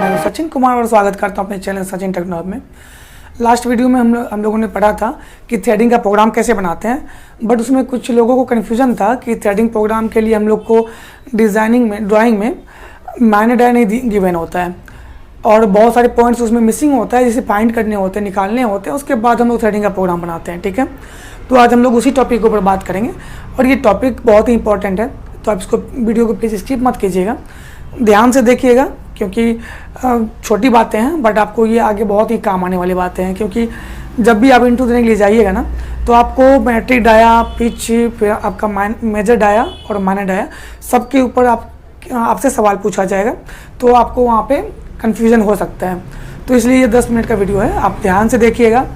मैं हूं सचिन कुमार और स्वागत करता हूं अपने चैनल सचिन टेक्नोलॉजी में। लास्ट वीडियो में हम लोगों ने पढ़ा था कि थ्रेडिंग का प्रोग्राम कैसे बनाते हैं, बट उसमें कुछ लोगों को कन्फ्यूजन था कि थ्रेडिंग प्रोग्राम के लिए हम लोग को ड्राइंग में माइनर डाया नहीं गिवन होता है और बहुत सारे पॉइंट्स उसमें मिसिंग होता है, जिसे फाइंड करने होते हैं, निकालने होते हैं, उसके बाद हम लोग थ्रेडिंग का प्रोग्राम बनाते हैं। ठीक है, तो आज हम लोग उसी टॉपिक के ऊपर बात करेंगे और ये टॉपिक बहुत ही इंपॉर्टेंट है, तो आप इसको वीडियो को प्लीज़ स्किप मत कीजिएगा, ध्यान से देखिएगा, क्योंकि छोटी बातें हैं बट आपको ये आगे बहुत ही काम आने वाली बातें हैं। क्योंकि जब भी आप इंटू देने के लिए जाइएगा ना, तो आपको मैट्रिक डाया, पिच, फिर आपका मेजर डाया और माइनर डाया, सबके ऊपर आपसे सवाल पूछा जाएगा, तो आपको वहाँ पे कन्फ्यूज़न हो सकता है। तो इसलिए ये 10 मिनट का वीडियो है, आप ध्यान से देखिएगा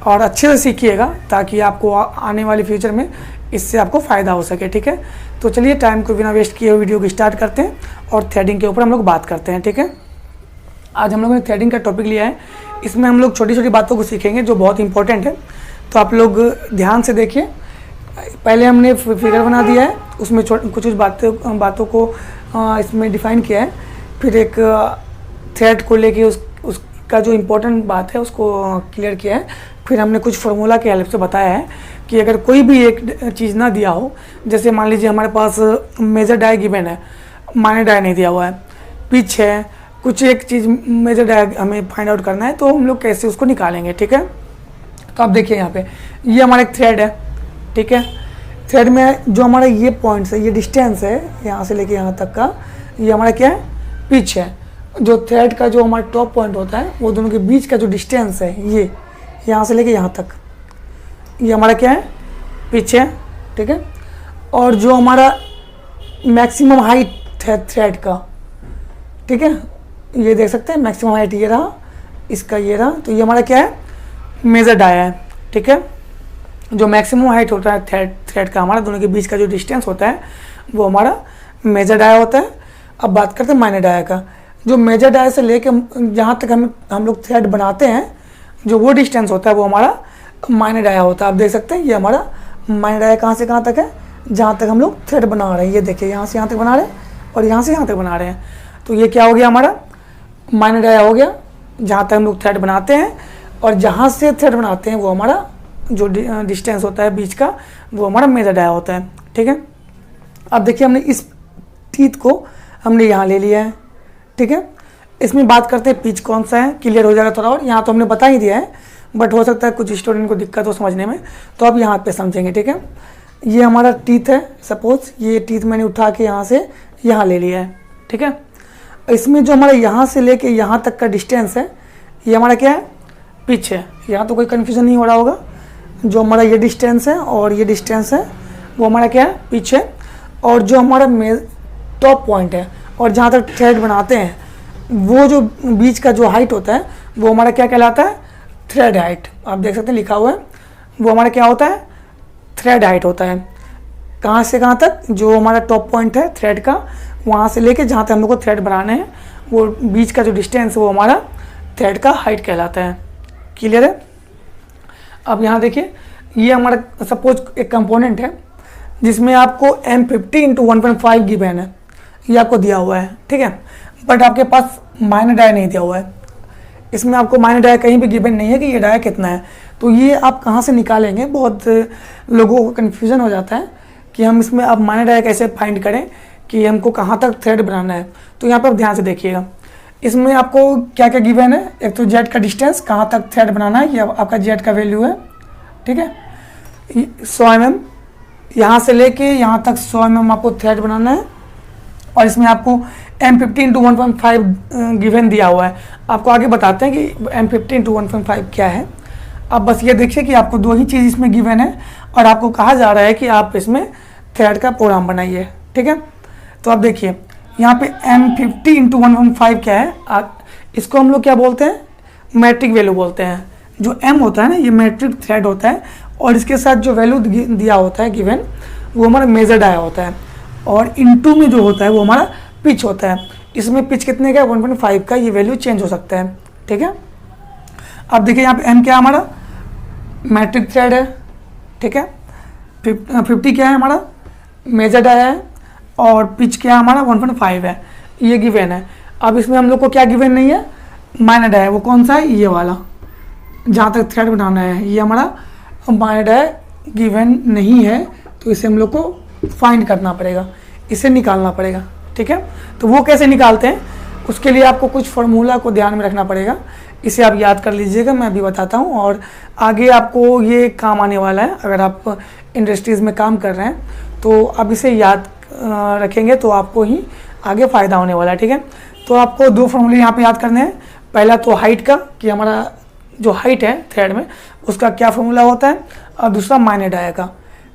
और अच्छे से सीखिएगा ताकि आपको आने वाले फ्यूचर में इससे आपको फ़ायदा हो सके। ठीक है, तो चलिए टाइम को बिना वेस्ट किए वीडियो को स्टार्ट करते हैं और थ्रेडिंग के ऊपर हम लोग बात करते हैं। ठीक है, आज हम लोगों ने थ्रेडिंग का टॉपिक लिया है, इसमें हम लोग छोटी छोटी बातों को सीखेंगे जो बहुत इंपॉर्टेंट है, तो आप लोग ध्यान से देखिए। पहले हमने फिगर बना दिया है, उसमें कुछ बातों को इसमें डिफ़ाइन किया है, फिर एक थ्रेड को लेके उसका जो इम्पोर्टेंट बात है उसको क्लियर किया है, फिर हमने कुछ फार्मूला के हेल्प से बताया है कि अगर कोई भी एक चीज़ ना दिया हो, जैसे मान लीजिए हमारे पास मेजर डाया गिवन है, माइनर डाया नहीं दिया हुआ है, पिच है, कुछ एक चीज़ मेजर डाया हमें फाइंड आउट करना है, तो हम लोग कैसे उसको निकालेंगे। ठीक है, तो आप देखिए यहाँ पे ये हमारा एक थ्रेड है। ठीक है, थ्रेड में जो हमारा ये पॉइंट्स है, ये डिस्टेंस है यहाँ से लेके यहाँ तक का, ये हमारा क्या है, पिच है। जो थ्रेड का जो हमारा टॉप पॉइंट होता है, वो दोनों के बीच का जो डिस्टेंस है, ये यहाँ से लेके यहाँ तक, ये हमारा क्या है, पिच है। ठीक है, और जो हमारा मैक्सिमम हाइट है थ्रेड का, ठीक है, ये देख सकते हैं मैक्सिमम हाइट ये रहा, इसका ये रहा, तो ये हमारा क्या है, मेजर डाया है। ठीक है, जो मैक्सिमम हाइट होता है थ्रेड का, हमारा दोनों के बीच का जो डिस्टेंस होता है वो हमारा मेजर डाया होता है। अब बात करते हैं माइनर डाया का। जो मेजर डाया से लेके जहाँ तक हम लोग थ्रेड बनाते हैं, जो वो डिस्टेंस होता है वो हमारा माइनर डाया होता है। आप देख सकते हैं ये हमारा माइनर डाया कहाँ से कहाँ तक है, जहाँ तक हम लोग थ्रेड बना रहे हैं, ये देखिए यहाँ से यहाँ तक बना रहे हैं और यहाँ से यहाँ तक बना रहे हैं, तो ये क्या हो गया, हमारा माइनर डाया हो गया, जहाँ तक हम लोग थ्रेड बनाते हैं, और जहाँ से थ्रेड बनाते हैं वो हमारा जो डिस्टेंस होता है बीच का, वो हमारा मेजर डाया होता है। ठीक है, अब देखिए हमने इस टीथ को हमने यहाँ ले लिया है। ठीक है, इसमें बात करते हैं पिच कौन सा है, क्लियर हो जाएगा थोड़ा और। यहाँ तो हमने बता ही दिया है, बट हो सकता है कुछ स्टूडेंट को दिक्कत हो समझने में, तो आप यहाँ पे समझेंगे। ठीक है, ये हमारा टीथ है, सपोज ये टीथ मैंने उठा के यहाँ से यहाँ ले लिया है। ठीक है, इसमें जो हमारा यहाँ से लेके यहाँ तक का डिस्टेंस है, ये हमारा क्या है, पिच है। यहाँ तो कोई कन्फ्यूजन नहीं हो रहा होगा, जो हमारा ये डिस्टेंस है और ये डिस्टेंस है वो हमारा क्या है, पिच है। और जो हमारा टॉप पॉइंट है और जहाँ तक थ्रेड बनाते हैं, वो जो बीच का जो हाइट होता है वो हमारा क्या कहलाता है, थ्रेड हाइट। आप देख सकते हैं लिखा हुआ है, वो हमारा क्या होता है, थ्रेड हाइट होता है। कहाँ से कहाँ तक, जो हमारा टॉप पॉइंट है थ्रेड का, वहाँ से लेके जहाँ तक हम लोग को थ्रेड बनाने हैं, वो बीच का जो डिस्टेंस है वो हमारा थ्रेड का हाइट कहलाता है। क्लियर है। अब यहाँ देखिए, ये हमारा सपोज एक कंपोनेंट है जिसमें आपको M50 × 1.5 गिवन है, ये आपको दिया हुआ है। ठीक है, बट आपके पास माइनर डाया नहीं दिया हुआ है, इसमें आपको माइनर डाया कहीं भी गिवन नहीं है कि ये डाया कितना है, तो ये आप कहाँ से निकालेंगे। बहुत लोगों को कन्फ्यूज़न हो जाता है कि हम इसमें अब माइनर डाया कैसे फाइंड करें कि हमको कहाँ तक थ्रेड बनाना है। तो यहाँ पर आप ध्यान से देखिएगा, इसमें आपको क्या क्या गिवन है। एक तो जेड का डिस्टेंस, कहाँ तक थ्रेड बनाना है, ये आपका जेड का वैल्यू है। ठीक है, 100 mm, यहाँ से लेके यहाँ तक 100 mm आपको थ्रेड बनाना है, और इसमें आपको M50 × 1.5 गिवन दिया हुआ है। आपको आगे बताते हैं कि M50 × 1.5 क्या है। अब बस ये देखिए कि आपको दो ही चीज़ इसमें गिवन है और आपको कहा जा रहा है कि आप इसमें थ्रेड का प्रोग्राम बनाइए। ठीक है, तो आप देखिए यहाँ पे M50 × 1.5 क्या है, इसको हम लोग क्या बोलते हैं, मैट्रिक वैल्यू बोलते हैं। जो M होता है ना, ये मैट्रिक थ्रेड होता है, और इसके साथ जो वैल्यू दिया होता है गिवन, वो हमारा मेजर डाया होता है, और इनटू में जो होता है वो हमारा पिच होता है। इसमें पिच कितने का है, 1.5 का, ये वैल्यू चेंज हो सकता है। ठीक है, अब देखिए यहाँ पे M क्या है, हमारा मैट्रिक थ्रेड है। ठीक है, 50 क्या है, हमारा मेजर डाया है, और पिच क्या है हमारा 1.5 है, ये गिवन है। अब इसमें हम लोग को क्या गिवन नहीं है, माइनर डाया, वो कौन सा है, ये वाला, जहाँ तक थ्रेड बनाना है ये हमारा माइनर डाया गिवन नहीं है, तो इसे हम लोग को फाइंड करना पड़ेगा, इसे निकालना पड़ेगा। ठीक है, तो वो कैसे निकालते हैं, उसके लिए आपको कुछ फार्मूला को ध्यान में रखना पड़ेगा, इसे आप याद कर लीजिएगा, मैं अभी बताता हूँ, और आगे आपको ये काम आने वाला है। अगर आप इंडस्ट्रीज़ में काम कर रहे हैं तो आप इसे याद रखेंगे तो आपको ही आगे फ़ायदा होने वाला है। ठीक है, तो आपको दो फार्मूले यहाँ पे याद करने हैं। पहला तो हाइट का, कि हमारा जो हाइट है थ्रेड में उसका क्या फार्मूला होता है, और दूसरा माइनर डाया का,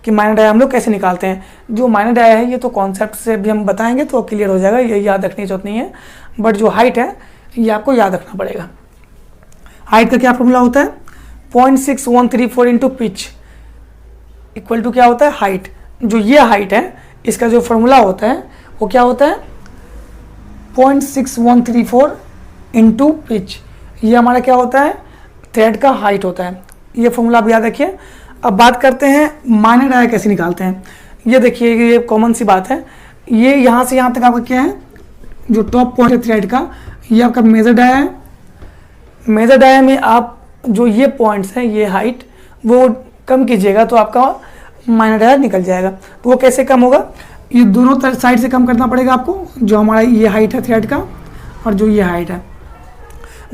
कि माइनर डाया हम लोग कैसे निकालते हैं। जो माइनर डाया है ये तो कॉन्सेप्ट से भी हम बताएंगे तो क्लियर हो जाएगा, ये याद रखने की जरूरत नहीं है, बट जो हाइट है ये आपको याद रखना पड़ेगा। हाइट का क्या फार्मूला होता है, 0.6134 इंटू पिच इक्वल टू क्या होता है, हाइट। जो ये हाइट है इसका जो फार्मूला होता है वो क्या होता है, 0.6134 इंटू पिच, ये हमारा क्या होता है, थ्रेड का हाइट होता है। ये फार्मूला आप याद रखिए। अब बात करते हैं माइनर डाया कैसे निकालते हैं। ये देखिए, ये कॉमन सी बात है, ये यहाँ से यहाँ तक आपका क्या है, जो टॉप पॉइंट है थ्रेड का, ये आपका मेजर डाया है। मेजर डाया में आप जो ये पॉइंट्स हैं, ये हाइट, वो कम कीजिएगा तो आपका माइनर डाया निकल जाएगा। तो वो कैसे कम होगा, ये दोनों साइड से कम करना पड़ेगा आपको, जो हमारा ये हाइट है थ्रेड का और जो ये हाइट है,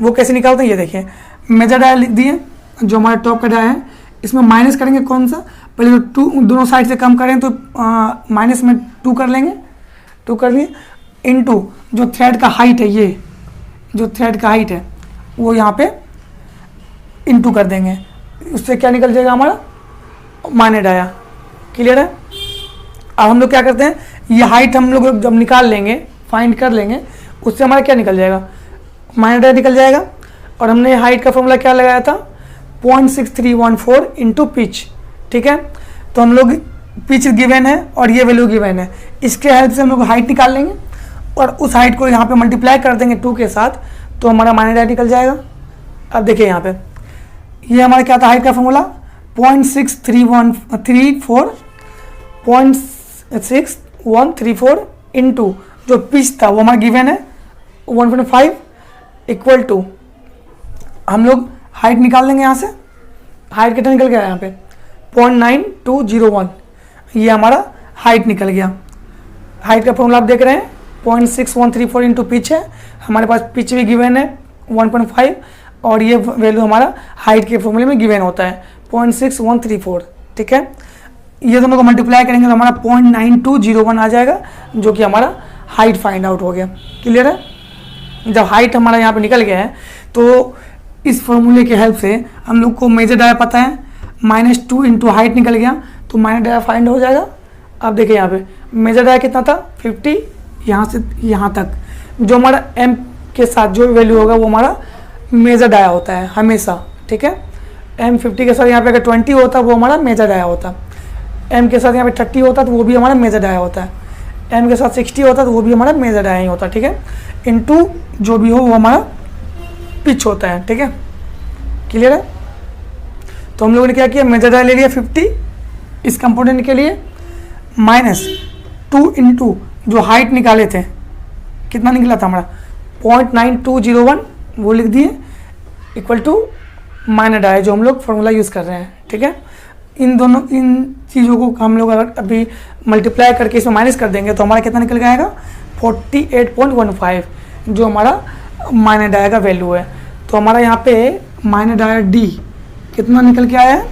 वो कैसे निकालते हैं। ये देखिए, मेजर डाया लिख दिए, जो हमारा टॉप का डाया है, इसमें माइनस करेंगे कौन सा, पहले तो 2 दोनों साइड से कम करें तो माइनस में 2 कर लेंगे, 2 कर लिए, इनटू जो थ्रेड का हाइट है, ये जो थ्रेड का हाइट है वो यहाँ पे इनटू कर देंगे, उससे क्या निकल जाएगा हमारा माइनर डाया। क्लियर है। अब हम लोग क्या करते हैं, ये हाइट हम लोग जब निकाल लेंगे, फाइंड कर लेंगे, उससे हमारा क्या निकल जाएगा, माइनर डाया निकल जाएगा। और हमने हाइट का फॉर्मूला क्या लगाया था, 0.6314 इंटू पिच। ठीक है, तो हम लोग पिच गिवन है और ये वैल्यू गिवन है, इसके हेल्प से हम लोग हाइट निकाल लेंगे और उस हाइट को यहाँ पे मल्टीप्लाई कर देंगे 2 के साथ, तो हमारा माइनर डाया निकल जाएगा। अब देखिए यहाँ पे ये हमारा क्या था, हाइट का फॉर्मूला 0.6134 इंटू जो पिच था वो हमारा गिवन है 1.5 इक्वल टू, हम लोग हाइट निकाल लेंगे यहाँ से, हाइट कितना निकल गया यहाँ पे 0.9201, ये हमारा हाइट निकल गया। हाइट का फॉर्मूला आप देख रहे हैं 0.6134 इंटू पिच है, हमारे पास पिच भी गिवन है 1.5 और ये वैल्यू हमारा हाइट के फॉर्मूले में गिवन होता है 0.6134। ठीक है, ये दोनों को मल्टीप्लाई करेंगे तो हमारा 0.9201 आ जाएगा, जो कि हमारा हाइट फाइंड आउट हो गया। क्लियर है। जब हाइट हमारा यहाँ पे निकल गया है तो इस फॉर्मूले के हेल्प से हम लोग को मेजर डाया पता है, -2 इंटू हाइट निकल गया तो माइनर डाया फाइंड हो जाएगा। अब देखिए यहाँ पे मेजर डाया कितना था 50, यहाँ से यहाँ तक जो हमारा m के साथ जो वैल्यू होगा वो हमारा मेजर डाया होता है हमेशा। ठीक है, m 50 के साथ यहाँ पे अगर 20 होता वो हमारा मेजर डाया होता, m के साथ यहाँ पे 30 होता तो वो भी हमारा मेजर डाया होता है, m के साथ 60 होता तो वो भी हमारा मेजर डाया ही होता। ठीक है, इनटू जो भी हो वो हमारा पिच होता है। ठीक है, क्लियर है। तो हम लोगों ने क्या किया, मेजर डाया ले लिया 50 इस कंपोनेंट के लिए, -2 इंटू जो हाइट निकाले थे, कितना निकला था हमारा 0.9201, वो लिख दिए इक्वल टू माइनर डाया जो हम लोग फॉर्मूला यूज़ कर रहे हैं। ठीक है, इन चीज़ों को हम लोग अगर अभी मल्टीप्लाई करके इसमें माइनस कर देंगे तो हमारा कितना निकल जाएगा 48.15, जो हमारा माइनर डाया का वैल्यू है। तो हमारा यहाँ पे माइनर डाया डी कितना निकल के आया है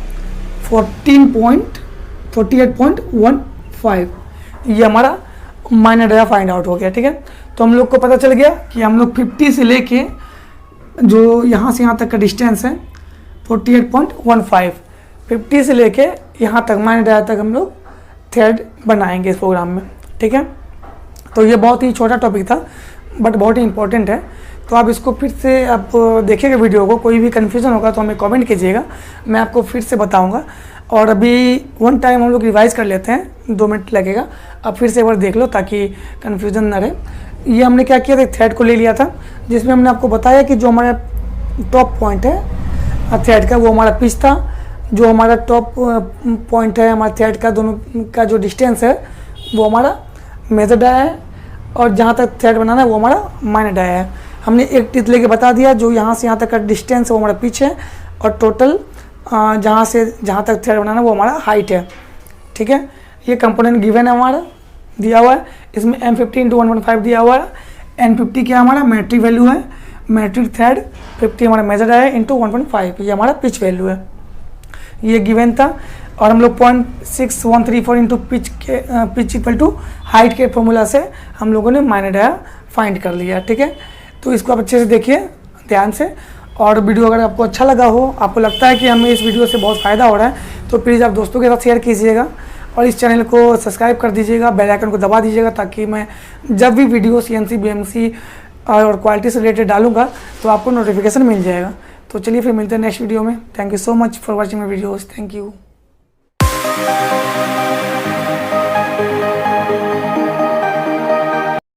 48.15, ये हमारा माइनर डाया फाइंड आउट हो गया। ठीक है, तो हम लोग को पता चल गया कि हम लोग 50 से लेके जो यहाँ से यहाँ तक का डिस्टेंस है 48.15, 50 से लेके यहाँ तक माइनर डाया तक हम लोग थ्रेड बनाएंगे इस प्रोग्राम में। ठीक है, तो ये बहुत ही छोटा टॉपिक था बट बहुत ही इंपॉर्टेंट है, तो आप इसको फिर से आप देखिएगा वीडियो को, कोई भी कन्फ्यूज़न होगा तो हमें कमेंट कीजिएगा, मैं आपको फिर से बताऊंगा। और अभी वन टाइम हम लोग रिवाइज़ कर लेते हैं, 2 मिनट लगेगा, अब फिर से एक बार देख लो ताकि कन्फ्यूज़न ना रहे। ये हमने क्या किया था, थ्रेड को ले लिया था जिसमें हमने आपको बताया कि जो हमारा टॉप पॉइंट है थ्रेड का वो हमारा पिच था, जो हमारा टॉप पॉइंट है हमारा थ्रेड का, दोनों का जो डिस्टेंस है वो हमारा मेजर डाया है, और जहाँ तक थ्रेड बनाना है वो हमारा माइनर डाया है। हमने एक टिप लेके बता दिया, जो यहाँ से यहाँ तक का डिस्टेंस है वो हमारा पिच है, और टोटल जहाँ से जहाँ तक थ्रेड बनाना है वो हमारा हाइट है। ठीक है, ये कंपोनेंट गिवन है हमारा, दिया हुआ है। इसमें M50 × 1.5 दिया हुआ है। N50 क्या हमारा मेट्रिक वैल्यू है, मेट्रिक थ्रेड 50 हमारा मेजर है इंटू 1.5, ये हमारा पिच वैल्यू है, ये गिवन था। और हम लोग 0.6134 into pitch equal to height के फॉर्मूला से हम लोगों ने माइनर डाया फाइंड कर लिया। ठीक है, तो इसको आप अच्छे से देखिए ध्यान से। और वीडियो अगर आपको अच्छा लगा हो, आपको लगता है कि हमें इस वीडियो से बहुत फ़ायदा हो रहा है, तो प्लीज़ आप दोस्तों के साथ शेयर कीजिएगा और इस चैनल को सब्सक्राइब कर दीजिएगा, बेल आइकन को दबा दीजिएगा, ताकि मैं जब भी वीडियो CNC BMC और क्वालिटी से रिलेटेड डालूंगा तो आपको नोटिफिकेशन मिल जाएगा। तो चलिए फिर मिलते हैं नेक्स्ट वीडियो में। Thank you so much for watching my videos. Thank you.